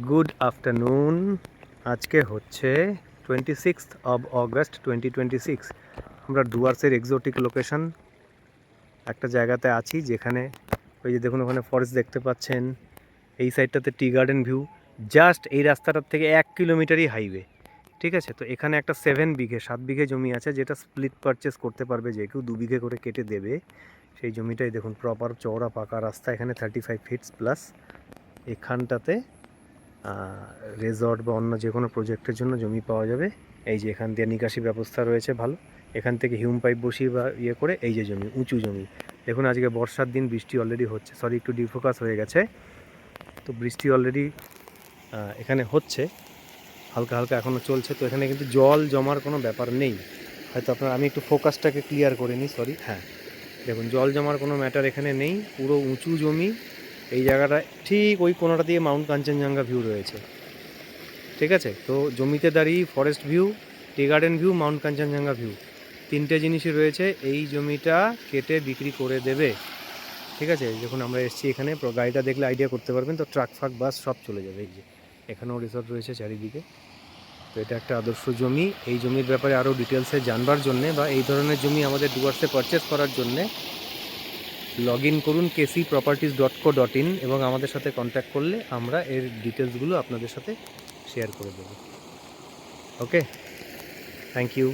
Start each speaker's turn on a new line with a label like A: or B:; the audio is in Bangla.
A: Good afternoon. আজকে হচ্ছে 26th অফ অগস্ট 2026। আমরা ডুয়ার্সের এক্সোটিক লোকেশন একটা জায়গাতে আছি, যেখানে ওই যে দেখুন ওখানে ফরেস্ট দেখতে পাচ্ছেন, এই সাইডটাতে টি গার্ডেন ভিউ। জাস্ট এই রাস্তাটার থেকে 1 কিলোমিটারই হাইওয়ে, ঠিক আছে? তো এখানে একটা 7 বিঘে জমি আছে, যেটা স্প্লিট পারচেস করতে পারবে যে কেউ, 2 বিঘে করে কেটে দেবে সেই জমিটাই। দেখুন প্রপার চওড়া পাকা রাস্তা, এখানে 35 ফিটস প্লাস। এখানটাতে রেজর্ট বা অন্য যে কোনো প্রজেক্টের জন্য জমি পাওয়া যাবে। এই যে এখান দিয়ে নিকাশি ব্যবস্থা রয়েছে ভালো, এখান থেকে হিউম পাইপ বসিয়ে বা করে এই যে জমি, উঁচু জমি। দেখুন আজকে বর্ষার দিন, বৃষ্টি অলরেডি হচ্ছে, সরি একটু ডিফোকাস হয়ে গেছে। তো বৃষ্টি অলরেডি এখানে হচ্ছে, হালকা হালকা এখনও চলছে। তো এখানে কিন্তু জল জমার কোনো ব্যাপার নেই। হয়তো আপনার, আমি একটু ফোকাসটাকে ক্লিয়ার করে নিই, সরি। হ্যাঁ, দেখুন জল জমার কোনো ম্যাটার এখানে নেই, পুরো উঁচু জমি। এই জায়গাটা ঠিক ওই কোনাটা দিয়ে মাউন্ট কাঞ্চনজঙ্ঘা ভিউ রয়েছে, ঠিক আছে? তো জমিতে দাঁড়িয়ে forest view, tea garden view, Mount Kanchenjunga view, তিনটে জিনিসই রয়েছে। এই জমিটা কেটে বিক্রি করে দেবে, ঠিক আছে? যখন আমরা এসেছি এখানে, গাড়িটা দেখলে আইডিয়া করতে পারবেন। তো ট্রাক ফাক বাস সব চলে যাবে। এই যে এখানেও রিসর্ট রয়েছে চারিদিকে। তো এটা একটা আদর্শ জমি। এই জমির ব্যাপারে আরও ডিটেলসে জানবার জন্যে বা এই ধরনের জমি আমাদের ডুয়ার্সে পারচেস করার জন্যে লগ ইন করুন kcproperties.co.in এবং আমাদের সাথে কন্ট্যাক্ট করলে আমরা এর ডিটেলসগুলো আপনাদের সাথে শেয়ার করে দেবো। ওকে, থ্যাংক ইউ।